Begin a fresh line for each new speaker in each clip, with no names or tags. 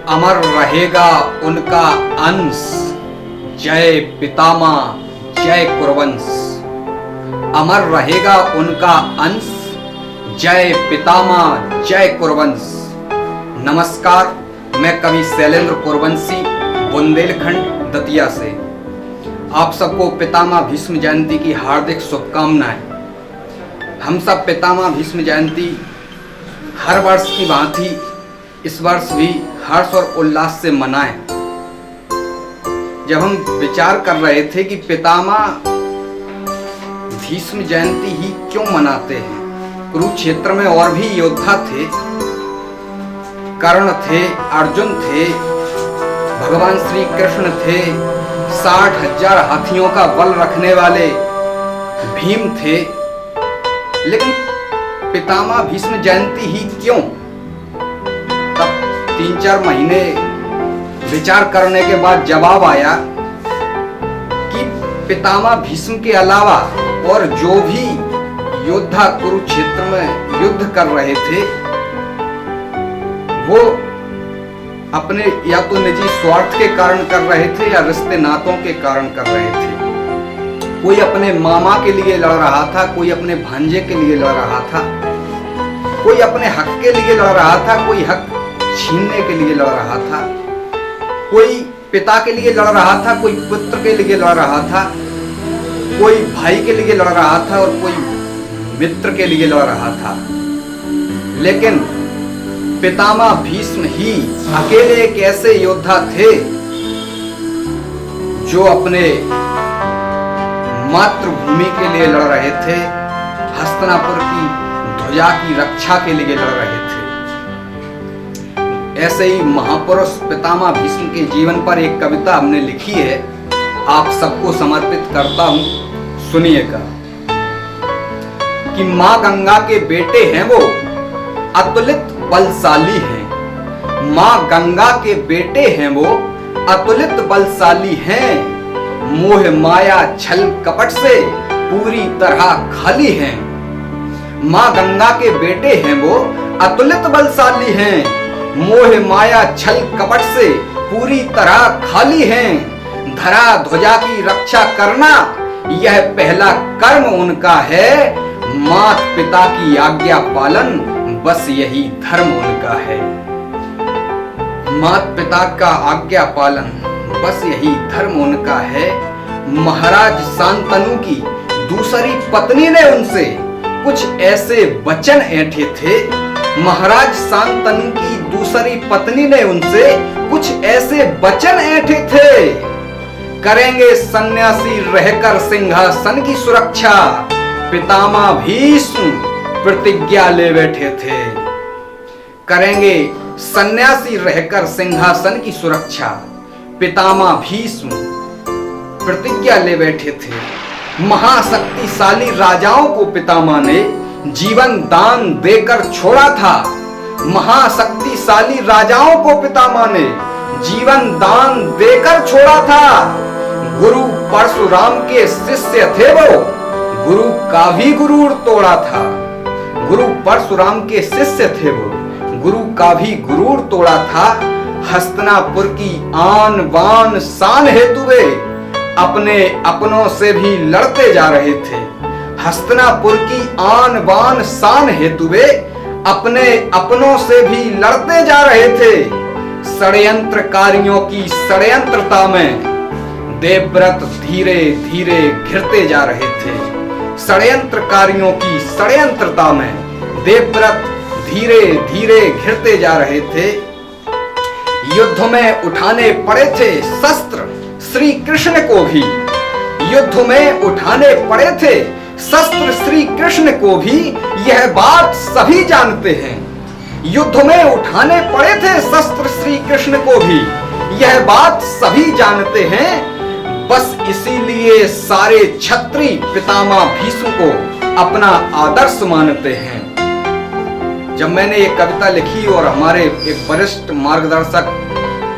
अमर रहेगा उनका अंश, जय पितामह जय कुरुवंश। अमर रहेगा उनका अंश, जय पितामह जय कुरुवंश। नमस्कार, मैं कवि शैलेंद्र कुरुवंशी, बुंदेलखंड दतिया से। आप सबको पितामह भीष्म जयंती की हार्दिक शुभकामनाएं। हम सब पितामह भीष्म जयंती हर वर्ष की भांति इस वर्ष भी हर्ष और उल्लास से मनाएं। जब हम विचार कर रहे थे कि पितामह भीष्म जयंती ही क्यों मनाते हैं, कुरुक्षेत्र में और भी योद्धा थे, कर्ण थे, अर्जुन थे, भगवान श्री कृष्ण थे, 60,000 हाथियों का बल रखने वाले भीम थे, लेकिन पितामह भीष्म जयंती ही क्यों? तब 3-4 महीने विचार करने के बाद जवाब आया कि पितामह भीष्म के अलावा और जो भी योद्धा कुरुक्षेत्र में युद्ध कर रहे थे, वो अपने या तो निजी स्वार्थ के कारण कर रहे थे या रिश्ते नातों के कारण कर रहे थे। कोई अपने मामा के लिए लड़ रहा था, कोई अपने भांजे के लिए लड़ रहा था, कोई अपने हक के लिए लड़ रहा था, कोई हक छीनने के लिए लड़ रहा था, कोई पिता के लिए लड़ रहा था, कोई पुत्र के लिए लड़ रहा था, कोई भाई के लिए लड़ रहा था और कोई मित्र के लिए लड़ रहा था। लेकिन पितामह भीष्म ही अकेले एक ऐसे योद्धा थे जो अपने मातृभूमि के लिए लड़ रहे थे, हस्तिनापुर की ध्वजा की रक्षा के लिए लड़ रहे थे। ऐसे ही महापुरुष पितामह भीष्म के जीवन पर एक कविता हमने लिखी है, आप सबको समर्पित करता हूं, सुनिएगा। कि मां गंगा के बेटे हैं वो, अतुलित बलशाली हैं। मां गंगा के बेटे हैं वो, अतुलित बलशाली हैं। मोह माया छल कपट से पूरी तरह खाली हैं। मां गंगा के बेटे हैं वो, अतुलित बलशाली हैं। मोह माया छल कपट से पूरी तरह खाली हैं। धरा ध्वजा की रक्षा करना यह पहला कर्म उनका है। मात पिता की आज्ञा पालन बस यही धर्म उनका है। मात पिता का आज्ञा पालन बस यही धर्म उनका है। महाराज शांतनु की दूसरी पत्नी ने उनसे कुछ ऐसे वचन ऐंठे थे। महाराज शांतनु की दूसरी पत्नी ने उनसे कुछ ऐसे वचन ऐंठे थे। करेंगे सन्यासी रहकर सिंहासन की सुरक्षा, पितामह भीष्म प्रतिज्ञा ले बैठे थे। करेंगे सन्यासी रहकर सिंहासन की सुरक्षा, पितामह भीष्म प्रतिज्ञा ले बैठे थे। महाशक्तिशाली राजाओं को पितामह ने जीवन दान देकर छोड़ा था। महाशक्तिशाली राजाओं को पितामह ने जीवन दान देकर छोड़ा था। गुरु परशुराम के शिष्य थे वो, गुरु का भी गुरूर तोड़ा था। गुरु परशुराम के शिष्य थे वो, गुरु का भी गुरूर तोड़ा था। हस्तिनापुर की आन बान शान हेतु वे अपने अपनों से भी लड़ते जा रहे थे। हस्तिनापुर की आन बान शान हेतु वे अपने अपनों से भी लड़ते जा रहे थे। षड्यंत्रकारियों की षड्यंत्रता में देवव्रत धीरे धीरे घिरते जा रहे थे। षड्यंत्रकारियों की षड्यंत्रता में देवव्रत धीरे धीरे घिरते जा रहे थे। युद्ध में उठाने पड़े थे शस्त्र श्री कृष्ण को भी। युद्ध में उठाने पड़े थे शस्त्र श्री कृष्ण को भी, यह बात सभी जानते हैं। युद्ध में उठाने पड़े थे शस्त्र श्री कृष्ण को भी, यह बात सभी जानते हैं। बस इसीलिए सारे क्षत्रिय पितामह भीष्म को अपना आदर्श मानते हैं। जब मैंने ये कविता लिखी और हमारे एक वरिष्ठ मार्गदर्शक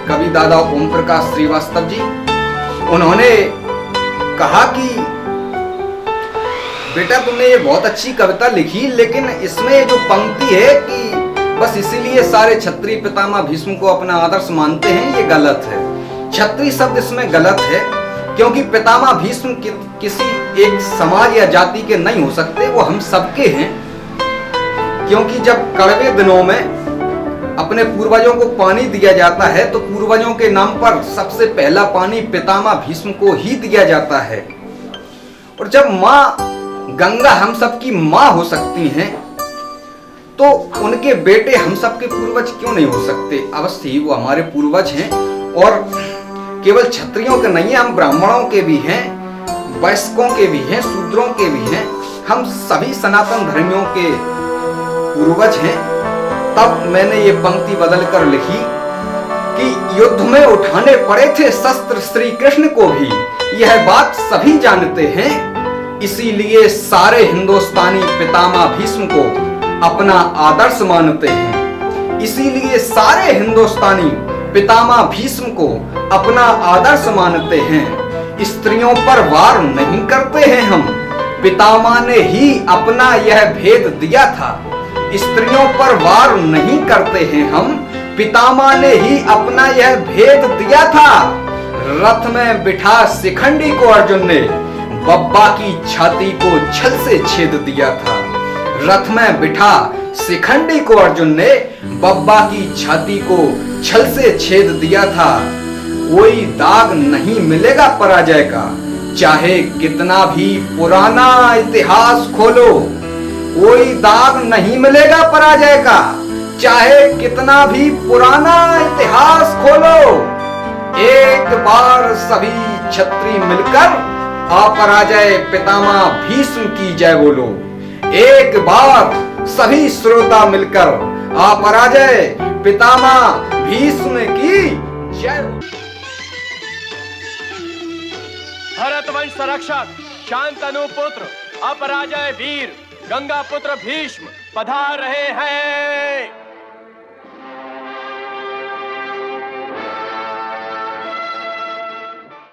कवि दादा ओम प्रकाश श्रीवास्तव जी, उन्होंने कहा कि बेटा तुमने ये बहुत अच्छी कविता लिखी, लेकिन इसमें जो पंक्ति है कि बस इसीलिए सारे क्षत्रिय पितामह भीष्म को अपना आदर्श मानते हैं। ये गलत है। क्षत्रिय शब्द इसमें गलत है, क्योंकि पितामह भीष्म किसी एक समाज या जाति के नहीं हो सकते, वो हम सबके हैं। क्योंकि जब कड़वे दिनों में अपने पूर्वजों को पानी दिया जाता है तो पूर्वजों के नाम पर सबसे पहला पानी पितामह भीष्म को ही दिया जाता है। और जब माँ गंगा हम सबकी माँ हो सकती हैं, तो उनके बेटे हम सबके पूर्वज क्यों नहीं हो सकते? अवश्य ही वो हमारे पूर्वज हैं। और केवल क्षत्रियों के नहीं, हम ब्राह्मणों के भी हैं, वैश्यों के भी हैं, शूद्रों के भी हैं। हम सभी सनातन धर्मियों के पूर्वज हैं। तब मैंने ये पंक्ति बदल कर लिखी कि युद्ध में उठाने पड़े थे शस्त्र श्री कृष्ण को भी, यह बात सभी जानते हैं। इसीलिए सारे हिंदुस्तानी पितामह भीष्म को अपना आदर्श मानते हैं। इसीलिए सारे हिंदुस्तानी पितामह भीष्म को अपना आदर्श मानते हैं। स्त्रियों पर वार नहीं करते हैं हम, पितामह ने ही अपना यह भेद दिया था। स्त्रियों पर वार नहीं करते हैं हम, पितामह ने ही अपना यह भेद दिया था। रथ में बिठा शिखंडी को अर्जुन ने बब्बा की छाती को छल से छेद दिया था। रथ में बिठा शिखंडी को अर्जुन ने बब्बा की छाती को छल से छेद दिया था। कोई दाग नहीं मिलेगा पराजय का, चाहे कितना भी पुराना इतिहास खोलो। कोई दाग नहीं मिलेगा पराजय का, चाहे कितना भी पुराना इतिहास खोलो। एक बार सभी क्षत्रिय मिलकर अपराजय पितामह भीष्म की जय बोलो। एक बार सभी श्रोता मिलकर अपराजय पितामह भीष्म की जय।
भरतवंश संरक्षक शांतनु पुत्र अपराजय वीर गंगा पुत्र भीष्म पधार रहे हैं।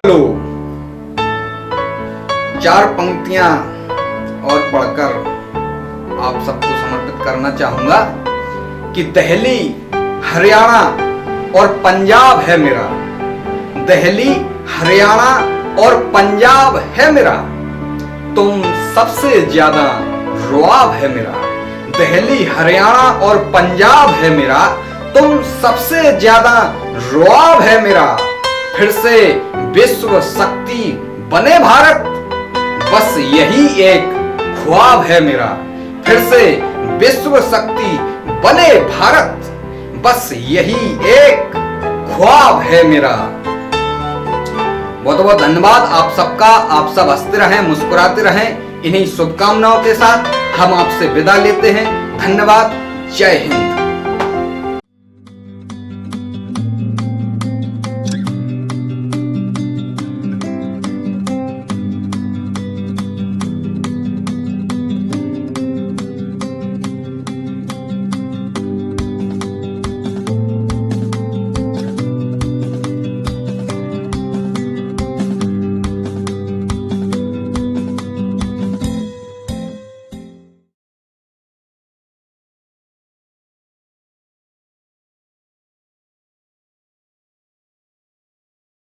लो, 4 पंक्तियां और पढ़कर आप सबको समर्पित करना चाहूंगा कि दिल्ली, हरियाणा और पंजाब है मेरा। दिल्ली, हरियाणा और पंजाब है मेरा, तुम सबसे ज्यादा रुआब है मेरा। दिल्ली, हरियाणा और पंजाब है मेरा, तुम सबसे ज्यादा रुआब है मेरा। फिर से विश्व शक्ति बने भारत, बस यही एक ख्वाब है मेरा। फिर से विश्व शक्ति बने भारत, बस यही एक ख्वाब है मेरा। बहुत बहुत धन्यवाद आप सबका। आप सब हंसते रहें, मुस्कुराते रहें। इन्हीं शुभकामनाओं के साथ हम आपसे विदा लेते हैं। धन्यवाद। जय हिंद।